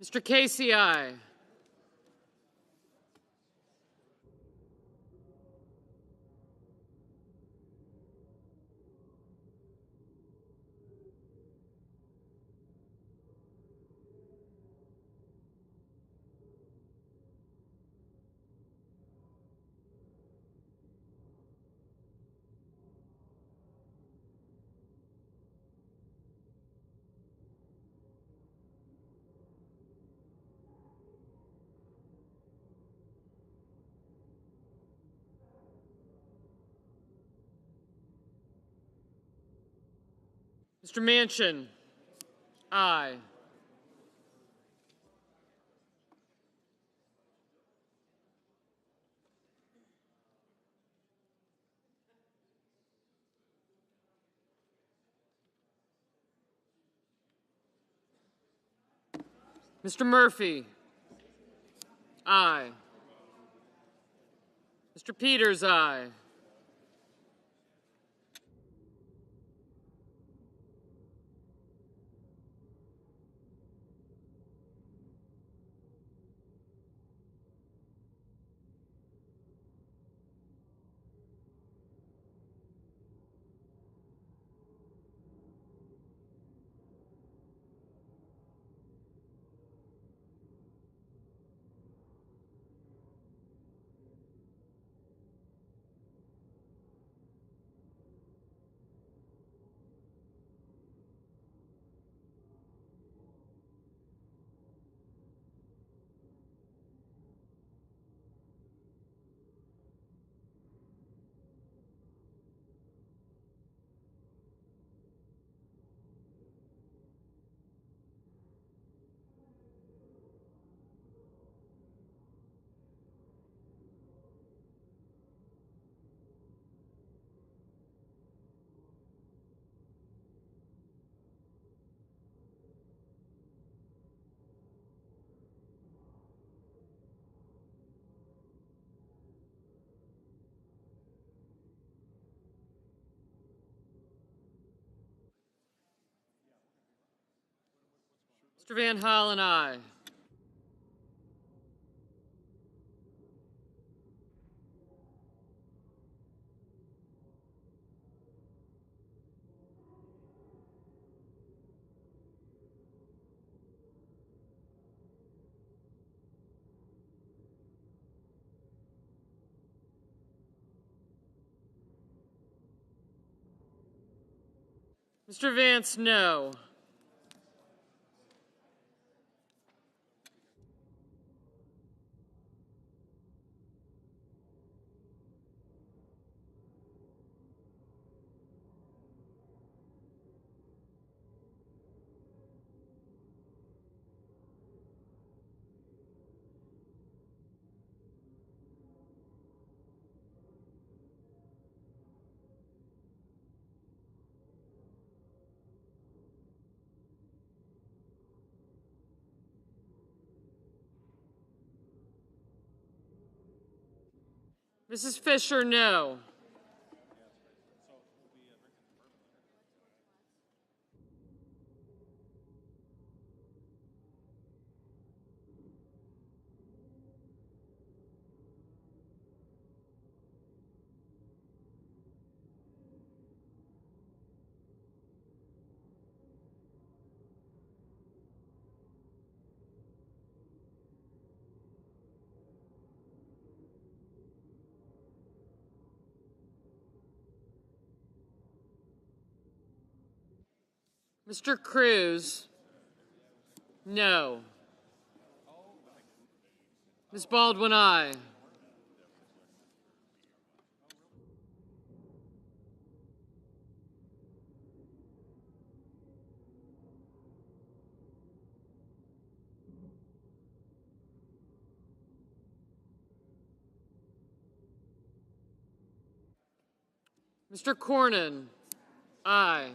Mr. Casey, aye. Mr. Manchin, aye. Mr. Murphy, aye. Mr. Peters, aye. Mr. Van Hollen, aye. Mr. Vance, no. Mrs. Fisher, no. Mr. Cruz, no. Ms. Baldwin, aye. Mr. Cornyn, aye.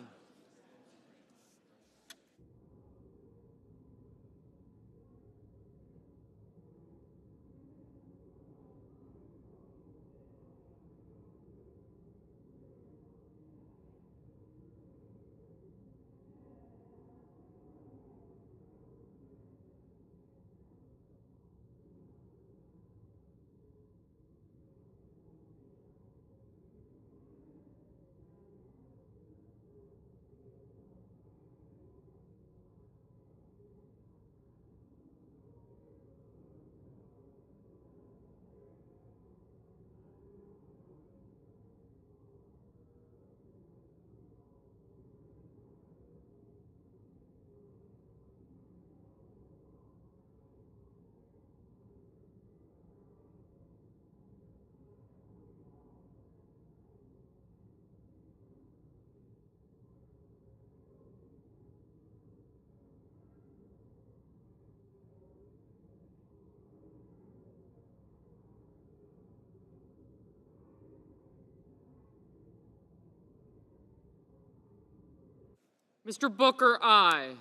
Mr. Booker, aye.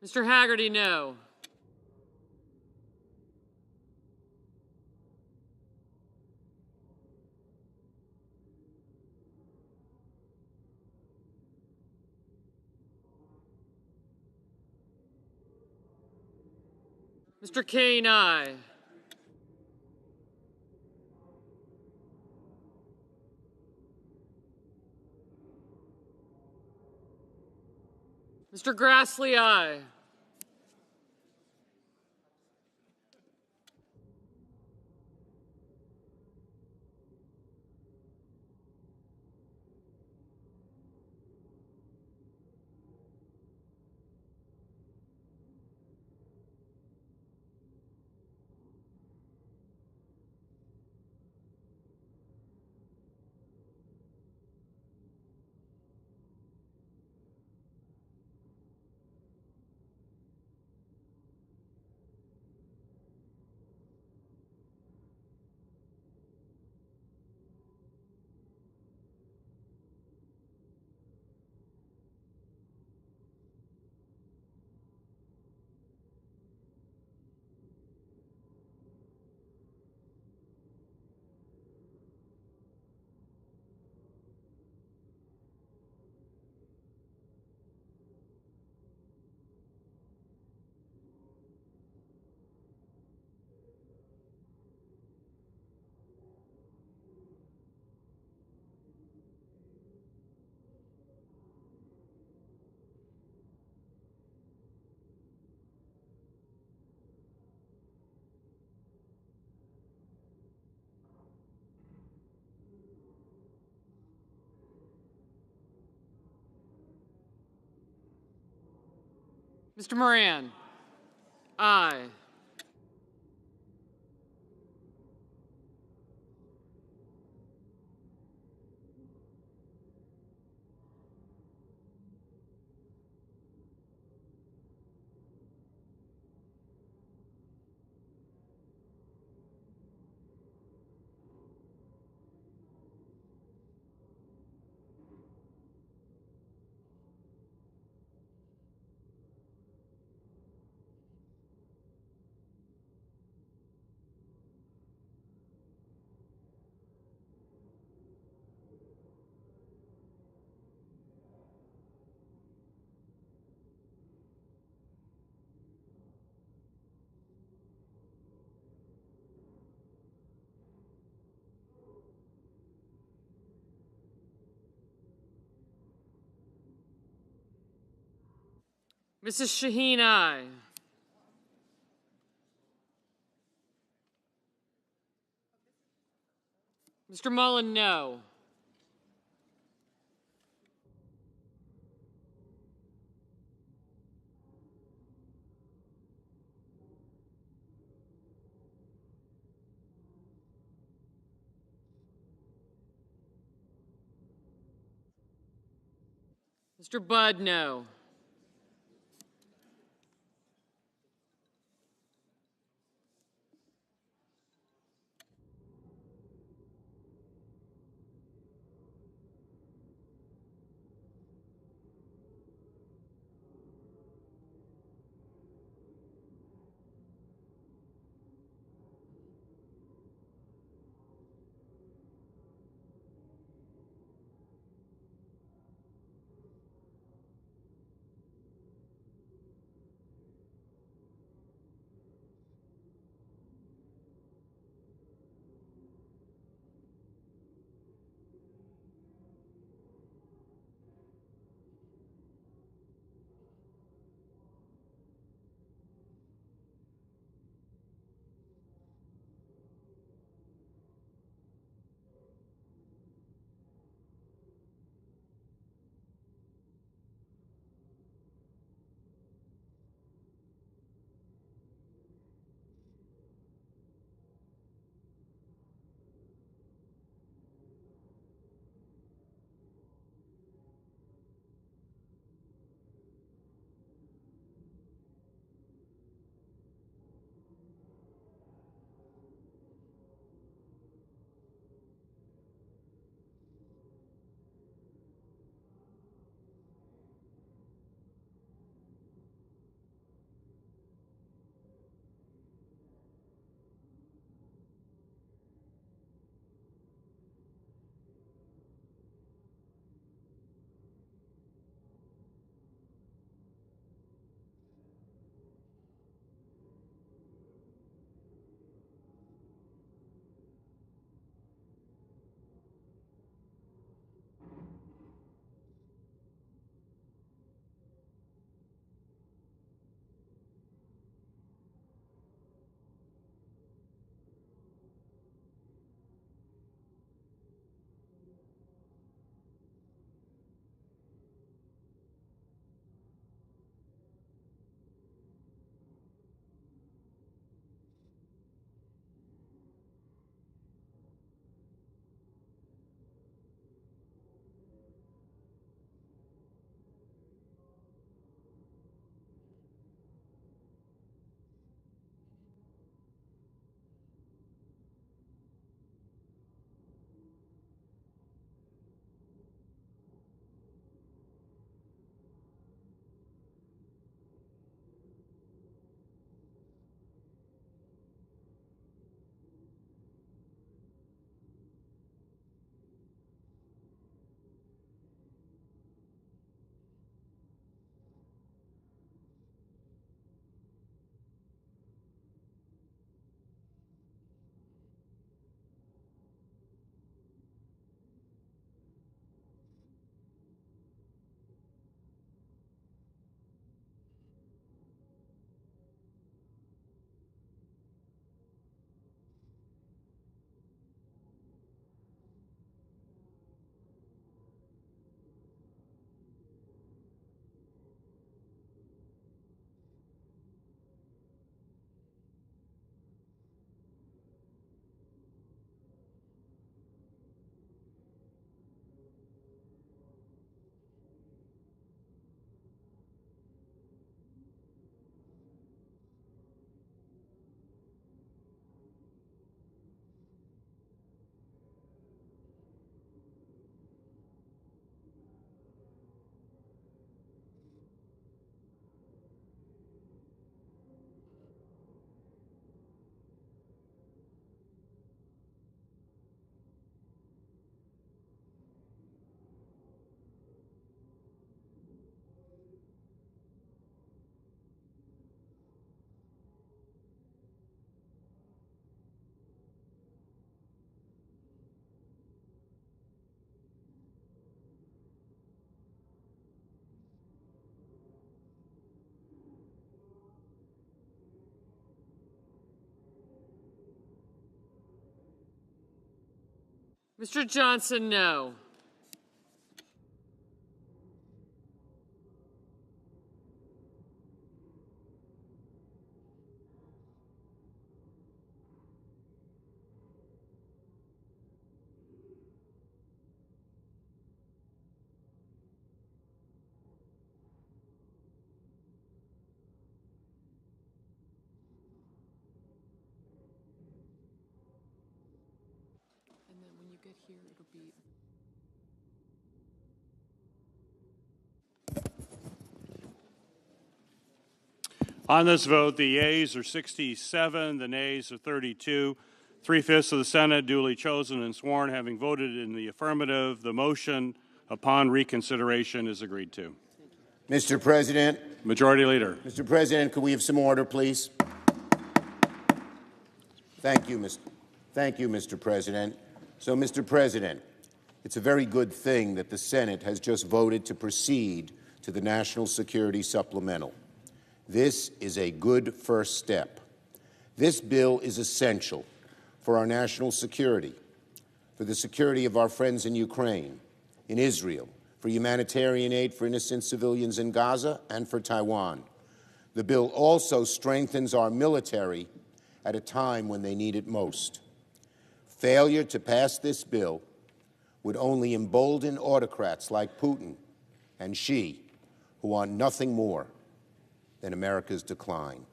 Mr. Haggerty, no. Mr. Kane, aye. Mr. Grassley, aye. Mr. Moran, aye. Mrs. Shaheen, aye. Mr. Mullen, no. Mr. Budd, no. Mr. Johnson, no. And then when you get here, it'll be... On this vote, the yeas are 67, the nays are 32. 3/5 of the Senate duly chosen and sworn having voted in the affirmative. The motion upon reconsideration is agreed to. Mr. President. Majority Leader. Mr. President, could we have some order, please? Thank you, Mr. President. So, Mr. President, it's a very good thing that the Senate has just voted to proceed to the National Security Supplemental. This is a good first step. This bill is essential for our national security, for the security of our friends in Ukraine, in Israel, for humanitarian aid for innocent civilians in Gaza, and for Taiwan. The bill also strengthens our military at a time when they need it most. Failure to pass this bill would only embolden autocrats like Putin and Xi, who want nothing more than America's decline.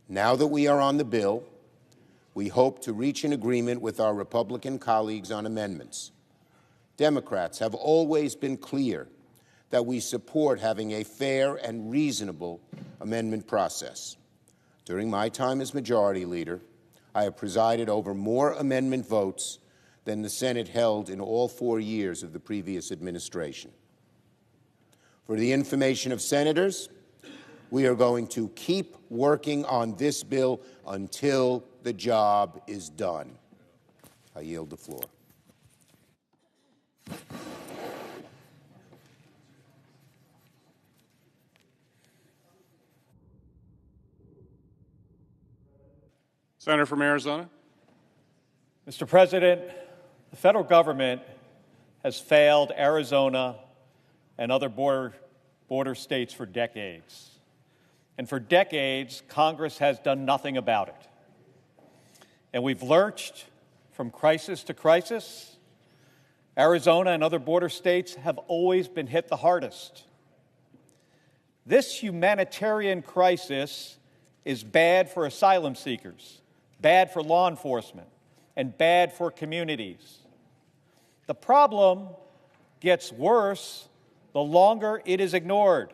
Now that we are on the bill, we hope to reach an agreement with our Republican colleagues on amendments. Democrats have always been clear that we support having a fair and reasonable amendment process. During my time as Majority Leader, I have presided over more amendment votes than the Senate held in all 4 years of the previous administration. For the information of senators, we are going to keep working on this bill until the job is done. I yield the floor. Senator from Arizona. Mr. President, the federal government has failed Arizona and other border states for decades. And for decades, Congress has done nothing about it. And we've lurched from crisis to crisis. Arizona and other border states have always been hit the hardest. This humanitarian crisis is bad for asylum seekers, bad for law enforcement, and bad for communities. The problem gets worse the longer it is ignored.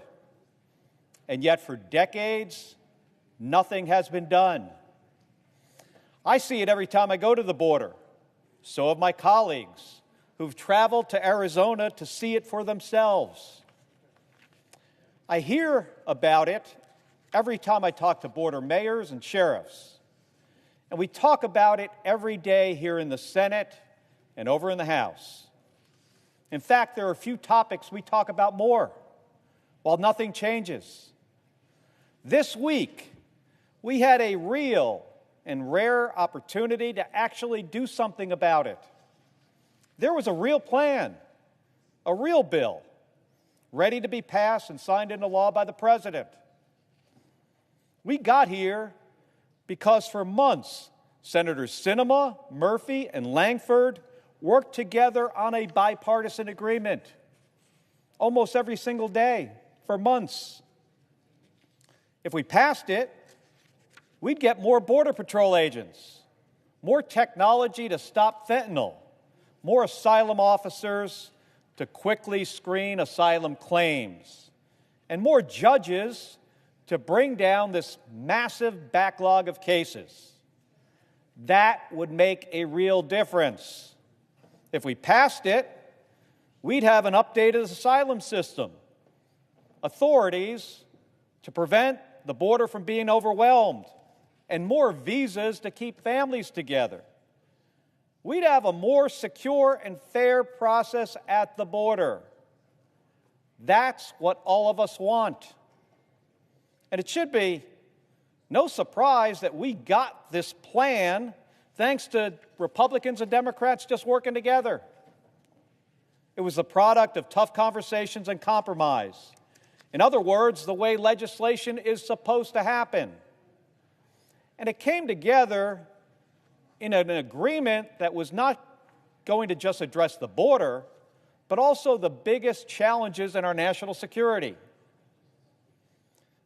And yet for decades, nothing has been done. I see it every time I go to the border. So have my colleagues who've traveled to Arizona to see it for themselves. I hear about it every time I talk to border mayors and sheriffs. And we talk about it every day here in the Senate and over in the House. In fact, there are a few topics we talk about more, while nothing changes. This week, we had a real and rare opportunity to actually do something about it. There was a real plan, a real bill, ready to be passed and signed into law by the President. We got here because for months, Senators Sinema, Murphy, and Langford worked together on a bipartisan agreement almost every single day for months. If we passed it, we'd get more Border Patrol agents, more technology to stop fentanyl, more asylum officers to quickly screen asylum claims, and more judges to bring down this massive backlog of cases. That would make a real difference. If we passed it, we'd have an updated asylum system, authorities to prevent the border from being overwhelmed, and more visas to keep families together. We'd have a more secure and fair process at the border. That's what all of us want. And it should be no surprise that we got this plan thanks to Republicans and Democrats just working together. It was the product of tough conversations and compromise. In other words, the way legislation is supposed to happen. And it came together in an agreement that was not going to just address the border, but also the biggest challenges in our national security.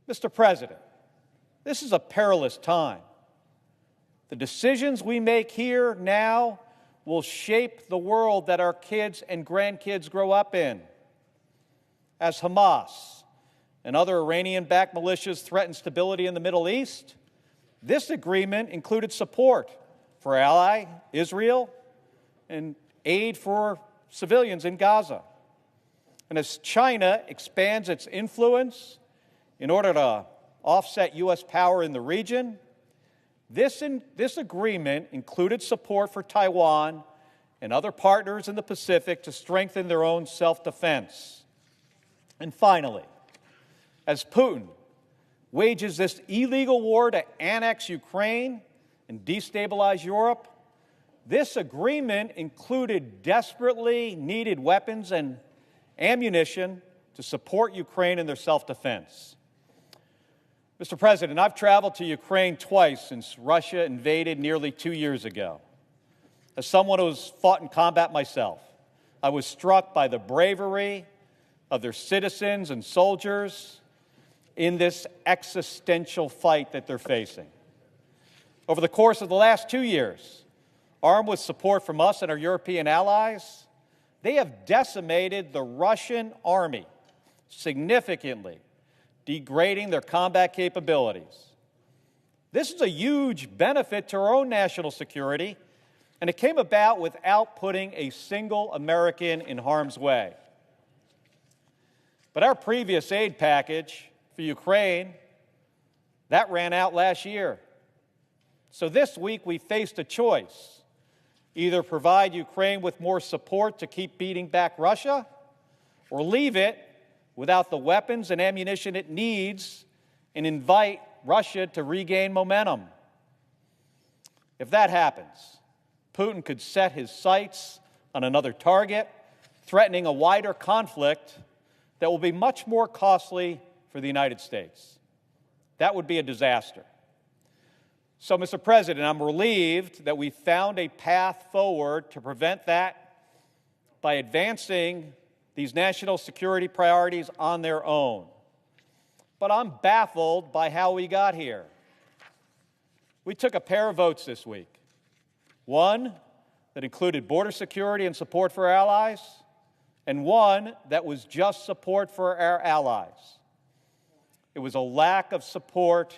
Mr. President, this is a perilous time. The decisions we make here now will shape the world that our kids and grandkids grow up in. As Hamas and other Iranian-backed militias threaten stability in the Middle East, this agreement included support for ally Israel and aid for civilians in Gaza. And as China expands its influence in order to offset U.S. power in the region, this agreement included support for Taiwan and other partners in the Pacific to strengthen their own self-defense. And finally, as Putin wages this illegal war to annex Ukraine and destabilize Europe, this agreement included desperately needed weapons and ammunition to support Ukraine in their self-defense. Mr. President, I've traveled to Ukraine twice since Russia invaded nearly 2 years ago. As someone who's fought in combat myself, I was struck by the bravery of their citizens and soldiers in this existential fight that they're facing. Over the course of the last 2 years, armed with support from us and our European allies, they have decimated the Russian army significantly, degrading their combat capabilities. This is a huge benefit to our own national security, and it came about without putting a single American in harm's way. But our previous aid package for Ukraine, that ran out last year. So this week we faced a choice: either provide Ukraine with more support to keep beating back Russia, or leave it without the weapons and ammunition it needs and invite Russia to regain momentum. If that happens, Putin could set his sights on another target, threatening a wider conflict that will be much more costly for the United States. That would be a disaster. So, Mr. President, I'm relieved that we found a path forward to prevent that by advancing these national security priorities on their own. But I'm baffled by how we got here. We took a pair of votes this week. One that included border security and support for our allies, and one that was just support for our allies. It was a lack of support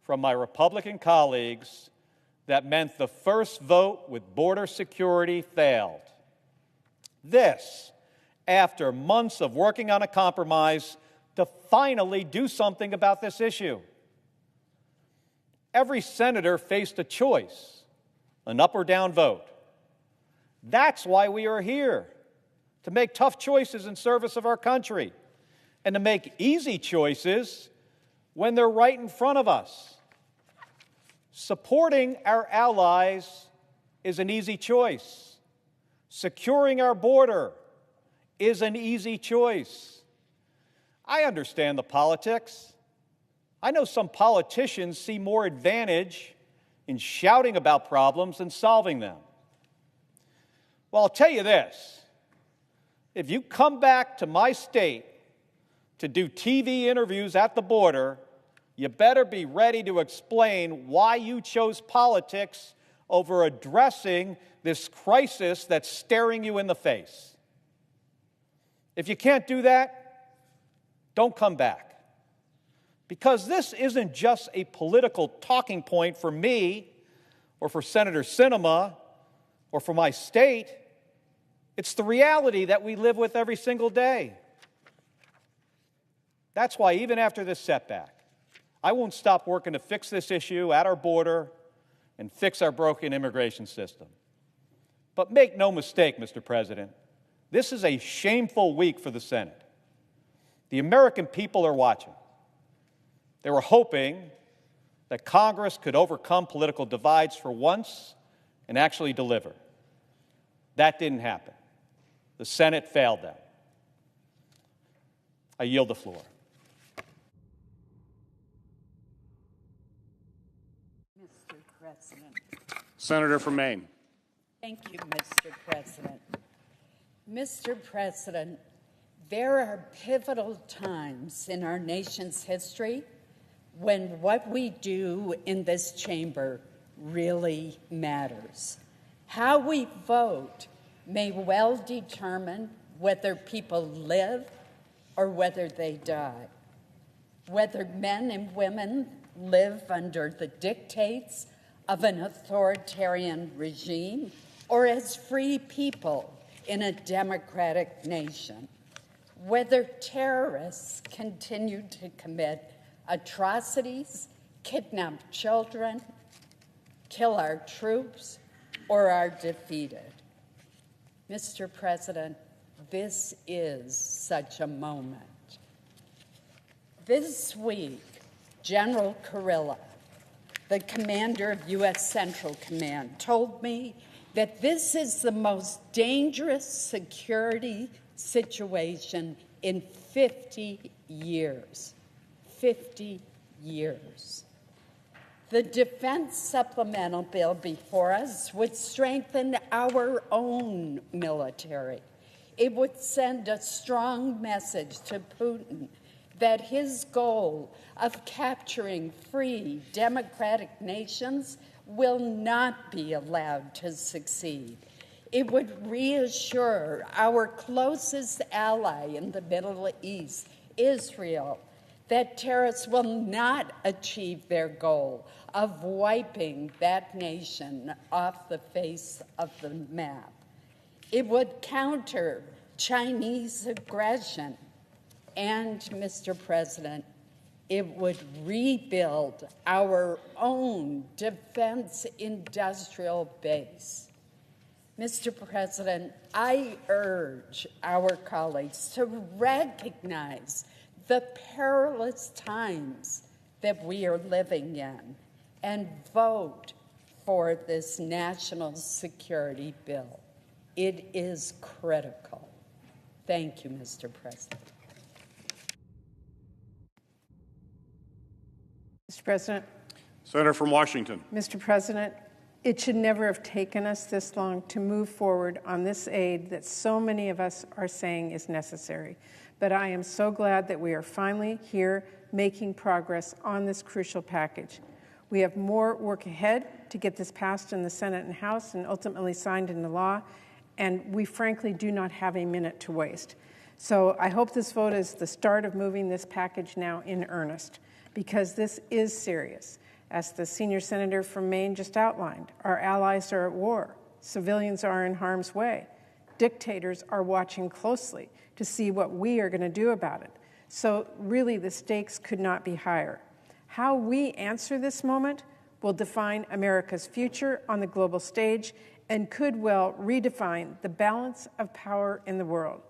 from my Republican colleagues that meant the first vote with border security failed. This, after months of working on a compromise to finally do something about this issue. Every senator faced a choice, an up or down vote. That's why we are here, to make tough choices in service of our country, and to make easy choices when they're right in front of us. Supporting our allies is an easy choice. Securing our border is an easy choice. I understand the politics. I know some politicians see more advantage in shouting about problems than solving them. Well, I'll tell you this. If you come back to my state to do TV interviews at the border, you better be ready to explain why you chose politics over addressing this crisis that's staring you in the face. If you can't do that, don't come back. Because this isn't just a political talking point for me or for Senator Sinema or for my state. It's the reality that we live with every single day. That's why even after this setback, I won't stop working to fix this issue at our border and fix our broken immigration system. But make no mistake, Mr. President, this is a shameful week for the Senate. The American people are watching. They were hoping that Congress could overcome political divides for once and actually deliver. That didn't happen. The Senate failed them. I yield the floor. Mr. President. Senator from Maine. Thank you, Mr. President. Mr. President, there are pivotal times in our nation's history when what we do in this chamber really matters. How we vote may well determine whether people live or whether they die, whether men and women live under the dictates of an authoritarian regime or as free people in a democratic nation, whether terrorists continue to commit atrocities, kidnap children, kill our troops, or are defeated. Mr. President, this is such a moment. This week, General Kurilla, the commander of U.S. Central Command, told me that this is the most dangerous security situation in 50 years. 50 years. The defense supplemental bill before us would strengthen our own military. It would send a strong message to Putin that his goal of capturing free, democratic nations will not be allowed to succeed. It would reassure our closest ally in the Middle East, Israel, that terrorists will not achieve their goal of wiping that nation off the face of the map. It would counter Chinese aggression. And, Mr. President, it would rebuild our own defense industrial base. Mr. President, I urge our colleagues to recognize the perilous times that we are living in and vote for this national security bill. It is critical. Thank you, Mr. President. Mr. President. Senator from Washington. Mr. President, it should never have taken us this long to move forward on this aid that so many of us are saying is necessary. But I am so glad that we are finally here making progress on this crucial package. We have more work ahead to get this passed in the Senate and House and ultimately signed into law, and we frankly do not have a minute to waste. So I hope this vote is the start of moving this package now in earnest, because this is serious. As the senior senator from Maine just outlined, our allies are at war. Civilians are in harm's way. Dictators are watching closely to see what we are going to do about it. So really, the stakes could not be higher. How we answer this moment will define America's future on the global stage and could well redefine the balance of power in the world.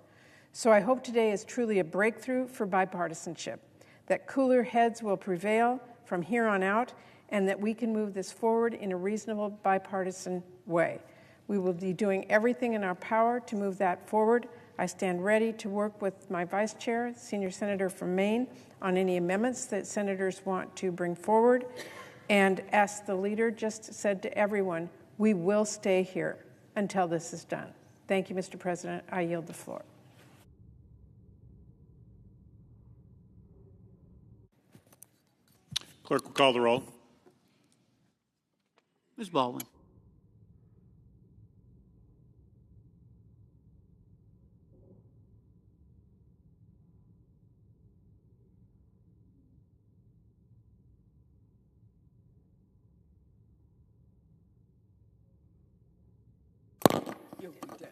So I hope today is truly a breakthrough for bipartisanship, that cooler heads will prevail from here on out, and that we can move this forward in a reasonable bipartisan way. We will be doing everything in our power to move that forward. I stand ready to work with my vice chair, senior senator from Maine, on any amendments that senators want to bring forward. And as the leader just said to everyone, we will stay here until this is done. Thank you, Mr. President. I yield the floor. Clerk will call the roll. Ms. Baldwin. You'll be dead.